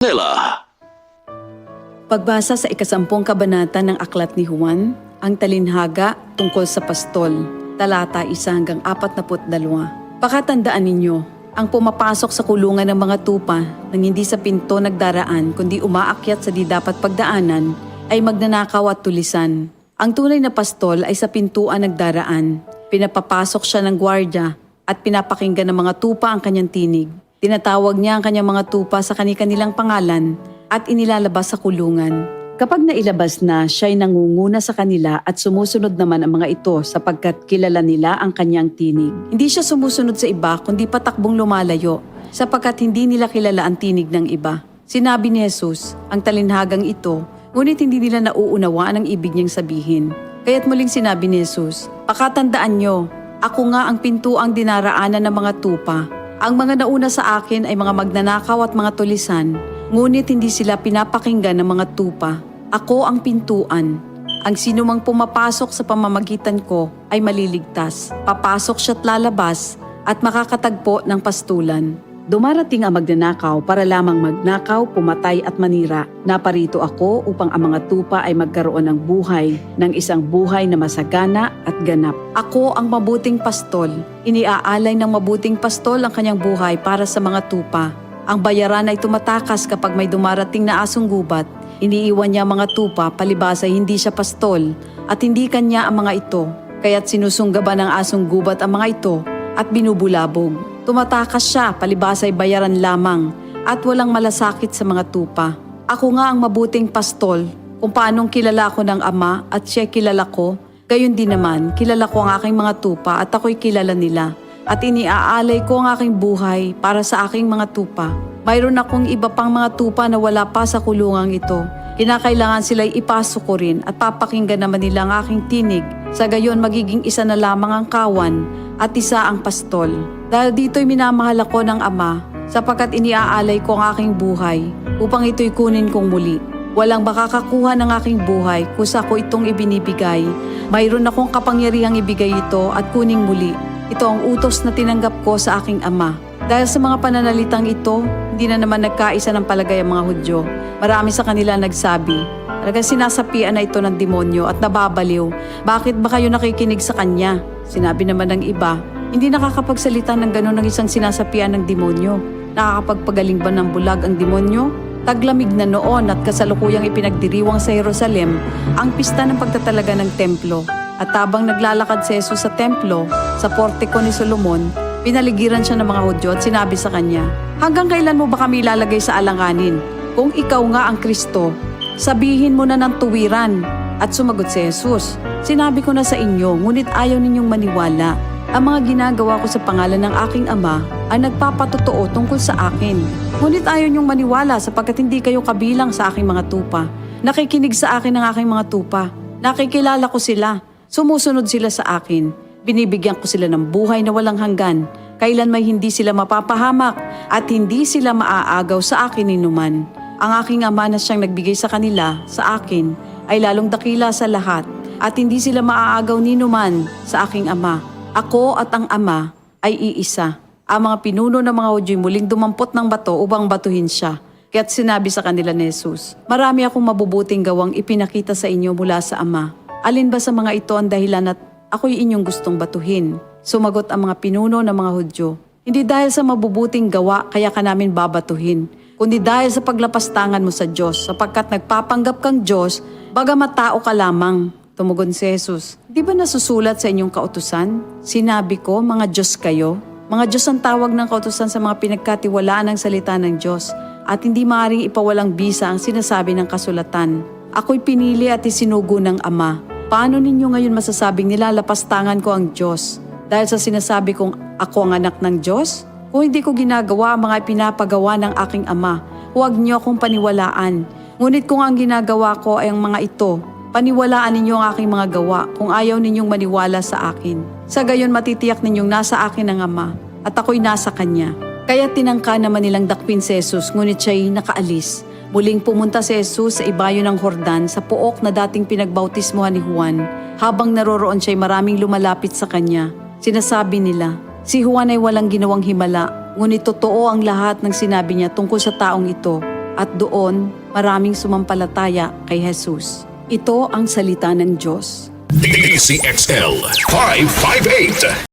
Nela. Pagbasa sa 10 kabanata ng Aklat ni Juan, ang talinhaga tungkol sa pastol, talata 1 hanggang 42. Pakatandaan ninyo, ang pumapasok sa kulungan ng mga tupa nang hindi sa pinto nagdaraan kundi umaakyat sa di dapat pagdaanan ay magnanakaw at tulisan. Ang tunay na pastol ay sa pintuan nagdaraan. Pinapapasok siya ng gwardya at pinapakinggan ng mga tupa ang kanyang tinig. Tinatawag niya ang kanyang mga tupa sa kanilang pangalan at inilalabas sa kulungan. Kapag nailabas na, siya'y nangunguna sa kanila at sumusunod naman ang mga ito sapagkat kilala nila ang kanyang tinig. Hindi siya sumusunod sa iba kundi patakbong lumalayo sapagkat hindi nila kilala ang tinig ng iba. Sinabi ni Jesus, ang talinhagang ito, ngunit hindi nila nauunawaan ang ibig niyang sabihin. Kaya't muling sinabi ni Jesus, pakatandaan niyo, ako nga ang pintuang dinaraanan ng mga tupa. Ang mga nauna sa akin ay mga magnanakaw at mga tulisan, ngunit hindi sila pinapakinggan ng mga tupa. Ako ang pintuan. Ang sinumang pumapasok sa pamamagitan ko ay maliligtas. Papasok siya't lalabas at makakatagpo ng pastulan. Dumarating ang magnanakaw para lamang magnakaw, pumatay at manira. Naparito ako upang ang mga tupa ay magkaroon ng buhay, ng isang buhay na masagana at ganap. Ako ang mabuting pastol. Iniaalay ng mabuting pastol ang kanyang buhay para sa mga tupa. Ang bayaran ay tumatakas kapag may dumarating na asong gubat. Iniiwan niya mga tupa palibhas ay hindi siya pastol at hindi kanya ang mga ito. Kaya't sinusunggaban ng asong gubat ang mga ito at binubulabog. Tumatakas siya palibhas ay bayaran lamang at walang malasakit sa mga tupa. Ako nga ang mabuting pastol. Kung paanong kilala ko ng Ama at siya kilala ko, gayon din naman kilala ko ang aking mga tupa at ako'y kilala nila. At iniaalay ko ang aking buhay para sa aking mga tupa. Mayroon akong iba pang mga tupa na wala pa sa kulungang ito. Kinakailangan sila'y ipasok ko rin at papakinggan naman nila ang aking tinig. Sa gayon magiging isa na lamang ang kawan at isa ang pastol. Dahil dito'y minamahal ako ng Ama sapagkat iniaalay ko ang aking buhay upang ito'y kunin kong muli. Walang makakakuha ng aking buhay kusa ko itong ibinibigay. Mayroon akong kapangyarihang ibigay ito at kuning muli. Ito ang utos na tinanggap ko sa aking Ama. Dahil sa mga pananalitang ito, hindi na naman nagkaisa ng palagay ang mga Hudyo. Marami sa kanila nagsabi, talagang sinasapian na ito ng demonyo at nababaliw. Bakit ba kayo nakikinig sa kanya? Sinabi naman ng iba, hindi nakakapagsalita ng gano'n ng isang sinasapian ng demonyo. Nakakapagpagaling ba ng bulag ang demonyo? Taglamig na noon at kasalukuyang ipinagdiriwang sa Jerusalem ang pista ng pagtatalaga ng templo. At habang naglalakad si Jesus sa templo, sa portiko ni Solomon, pinaligiran siya ng mga Hudyo at sinabi sa kanya, hanggang kailan mo ba kami ilalagay sa alanganin? Kung ikaw nga ang Kristo, sabihin mo na ng tuwiran. At sumagot si Jesus, sinabi ko na sa inyo, ngunit ayaw ninyong maniwala. Ang mga ginagawa ko sa pangalan ng aking Ama ay nagpapatotoo tungkol sa akin. Ngunit ayaw ninyong maniwala sapagkat hindi kayo kabilang sa aking mga tupa. Nakikinig sa akin ng aking mga tupa. Nakikilala ko sila. Sumusunod sila sa akin. Binibigyan ko sila ng buhay na walang hanggan. Kailan may hindi sila mapapahamak at hindi sila maaagaw sa akin ninuman. Ang aking Ama na siyang nagbigay sa kanila, sa akin, ay lalong dakila sa lahat at hindi sila maaagaw ninuman sa aking Ama. Ako at ang Ama ay iisa. Ang mga pinuno ng mga Hudyo muling dumampot ng bato upang batuhin siya. Kaya't sinabi sa kanila ni Jesus, marami akong mabubuting gawang ipinakita sa inyo mula sa Ama. Alin ba sa mga ito ang dahilan at ako'y inyong gustong batuhin? Sumagot ang mga pinuno ng mga Hudyo, hindi dahil sa mabubuting gawa kaya ka namin babatuhin, kundi dahil sa paglapastangan mo sa Diyos, sapagkat nagpapanggap kang Diyos, bagamat tao ka lamang. Tumugon si Jesus, di ba nasusulat sa inyong kautusan? Sinabi ko, mga Diyos kayo. Mga Diyos ang tawag ng kautusan sa mga pinagkatiwalaan ng salita ng Diyos, at hindi maaaring ipawalang bisa ang sinasabi ng kasulatan. Ako'y pinili at isinugo ng Ama. Paano ninyo ngayon masasabing nilalapastangan ko ang Diyos? Dahil sa sinasabi kong ako ang anak ng Diyos? Kung hindi ko ginagawa ang mga pinapagawa ng aking Ama, huwag niyo akong paniwalaan. Ngunit kung ang ginagawa ko ay ang mga ito, paniwalaan ninyo ang aking mga gawa kung ayaw ninyong maniwala sa akin. Sa gayon matitiyak ninyong nasa akin ang Ama at ako'y nasa Kanya. Kaya tinangka naman nilang dakpin si Jesus ngunit siya'y nakaalis. Muling pumunta si Jesus sa ibayo ng Jordan sa pook na dating pinagbautismohan ni Juan. Habang naroroon siya'y maraming lumalapit sa kanya. Sinasabi nila, si Juan ay walang ginawang himala, ngunit totoo ang lahat ng sinabi niya tungkol sa taong ito. at doon maraming sumampalataya kay Jesus. Ito ang salita ng Diyos. DCXL 558.